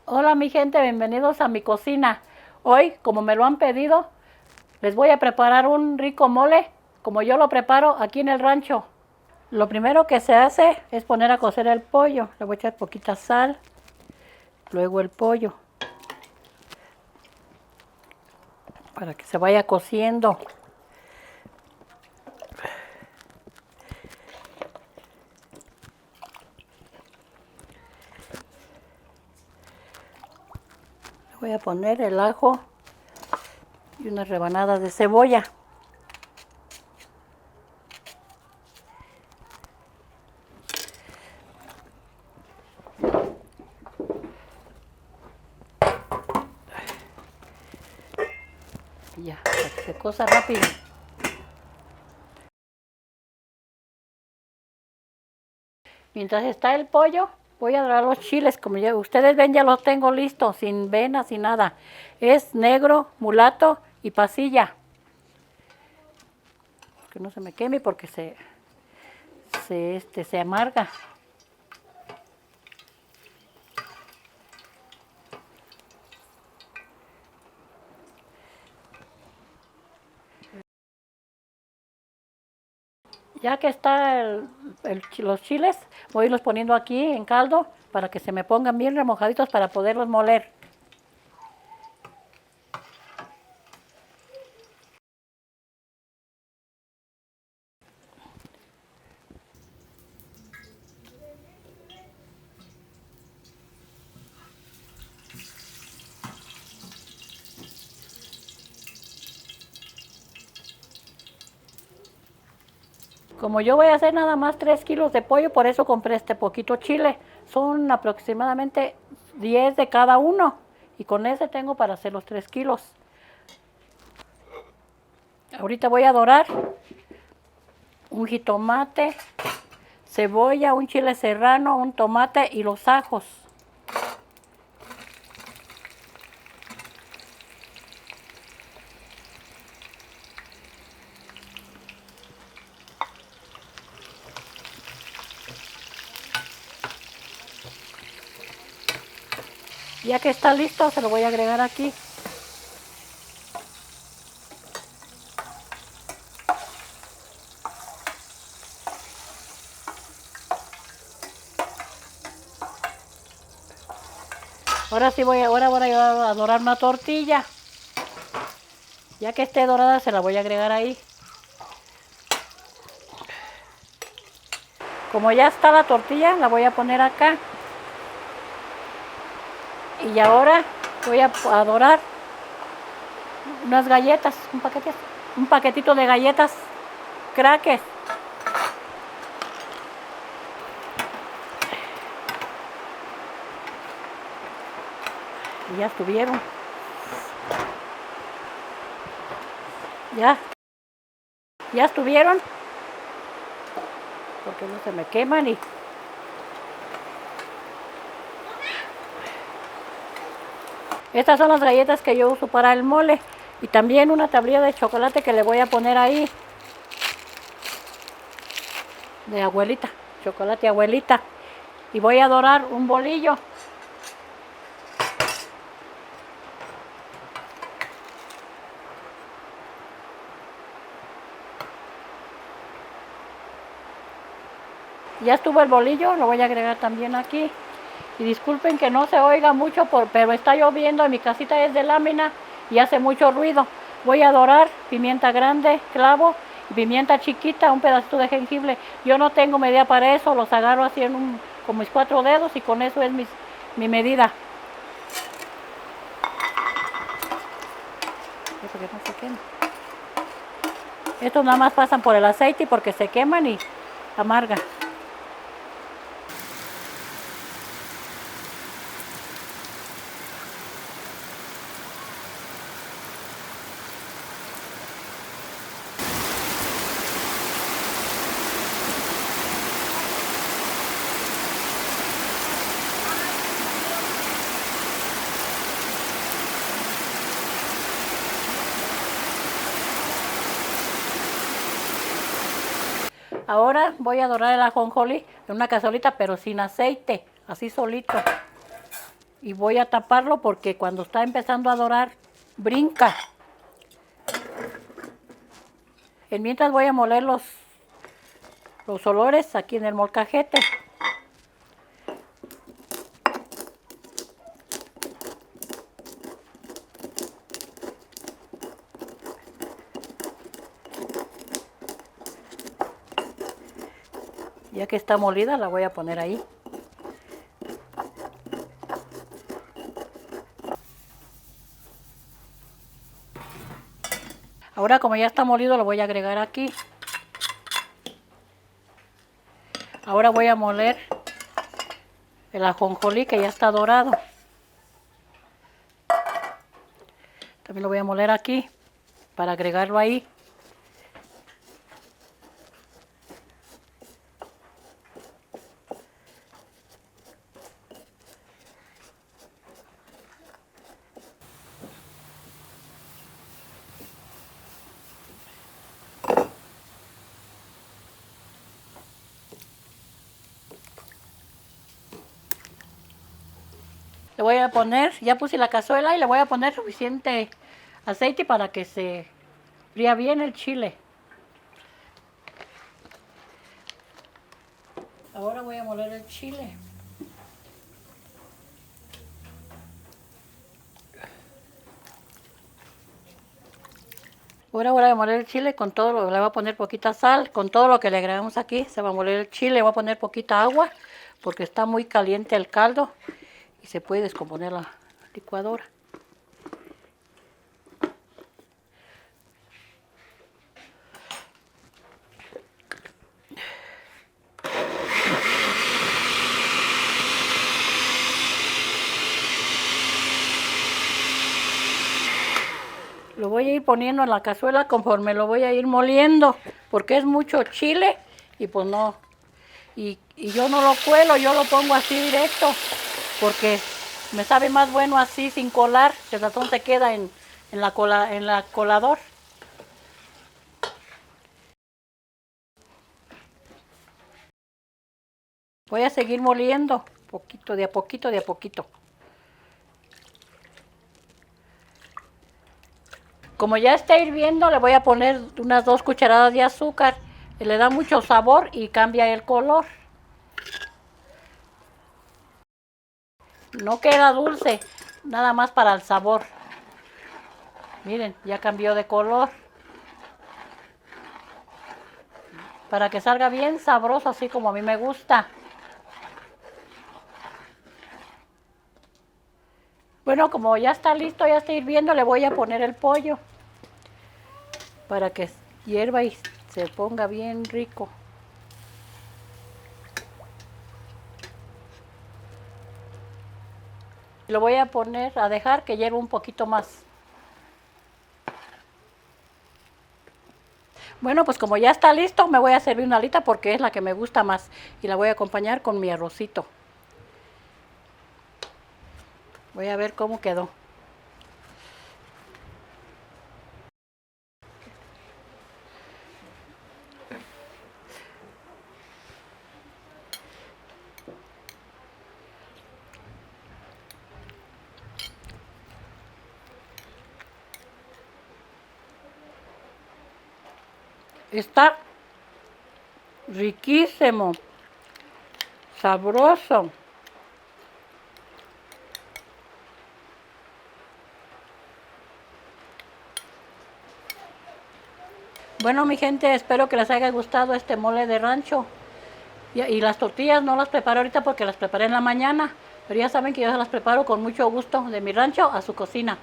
Hola mi gente, bienvenidos a mi cocina. Hoy, como me lo han pedido, les voy a preparar un rico mole, como yo lo preparo aquí en el rancho. Lo primero que se hace es poner a cocer el pollo. Le voy a echar poquita sal, luego el pollo, para que se vaya cociendo. Le voy a poner el ajo y unas rebanadas de cebolla. Y ya, para que se cosa rápido. Mientras está el pollo, voy a dorar los chiles. Como ya ustedes ven, ya los tengo listos, sin venas, sin nada. Es negro, mulato y pasilla. Que no se me queme porque se amarga. Ya que está los chiles, voy a irlos poniendo aquí en caldo para que se me pongan bien remojaditos para poderlos moler. Como yo voy a hacer nada más 3 kilos de pollo, por eso compré este poquito chile. Son aproximadamente 10 de cada uno. Y con ese tengo para hacer los 3 kilos. Ahorita voy a dorar un jitomate, cebolla, un chile serrano, un tomate y los ajos. Ya que está listo, se lo voy a agregar aquí. Ahora sí ahora voy a dorar una tortilla. Ya que esté dorada, se la voy a agregar ahí. Como ya está la tortilla, la voy a poner acá. Y ahora voy a dorar unas galletas, un paquetito de galletas Crackers. Y ya estuvieron. Ya estuvieron. Porque no se me queman y... Estas son las galletas que yo uso para el mole. Y también una tablilla de chocolate que le voy a poner ahí. De abuelita, chocolate abuelita. Y voy a dorar un bolillo. Ya estuvo el bolillo, lo voy a agregar también aquí. Y disculpen que no se oiga mucho, pero está lloviendo y mi casita es de lámina y hace mucho ruido. Voy a dorar pimienta grande, clavo, y pimienta chiquita, un pedacito de jengibre. Yo no tengo medida para eso, los agarro así con mis 4 dedos y con eso es mi medida. Eso que no se quema. Estos nada más pasan por el aceite porque se queman y amargan. Ahora voy a dorar el ajonjolí en una cazuelita, pero sin aceite, así solito. y voy a taparlo porque cuando está empezando a dorar, brinca. Mientras voy a moler los olores aquí en el molcajete. Ya que está molida, la voy a poner ahí. Ahora, como ya está molido, lo voy a agregar aquí. Ahora voy a moler el ajonjolí que ya está dorado. También lo voy a moler aquí para agregarlo ahí. Le voy a poner, ya puse la cazuela y le voy a poner suficiente aceite para que se fría bien el chile. Ahora voy a moler el chile. Ahora voy a moler el chile con todo le voy a poner poquita sal, con todo lo que le agregamos aquí, se va a moler el chile, voy a poner poquita agua porque está muy caliente el caldo y se puede descomponer la licuadora. Lo voy a ir poniendo en la cazuela conforme lo voy a ir moliendo, porque es mucho chile y pues no, y yo no lo cuelo, yo lo pongo así directo, porque me sabe más bueno así sin colar, el ratón se queda en la colador. Voy a seguir moliendo, poquito, de a poquito, de a poquito. Como ya está hirviendo, le voy a poner unas 2 cucharadas de azúcar. Le da mucho sabor y cambia el color. No queda dulce, nada más para el sabor. Miren, ya cambió de color. Para que salga bien sabroso, así como a mí me gusta. Bueno, como ya está listo, ya está hirviendo, le voy a poner el pollo. Para que hierva y se ponga bien rico. Lo voy a poner a dejar que hierva un poquito más. Bueno, pues como ya está listo, me voy a servir una alita porque es la que me gusta más. Y la voy a acompañar con mi arrocito. Voy a ver cómo quedó. Está riquísimo, sabroso. Bueno, mi gente, espero que les haya gustado este mole de rancho. Y las tortillas no las preparo ahorita porque las preparé en la mañana, pero ya saben que yo se las preparo con mucho gusto de mi rancho a su cocina.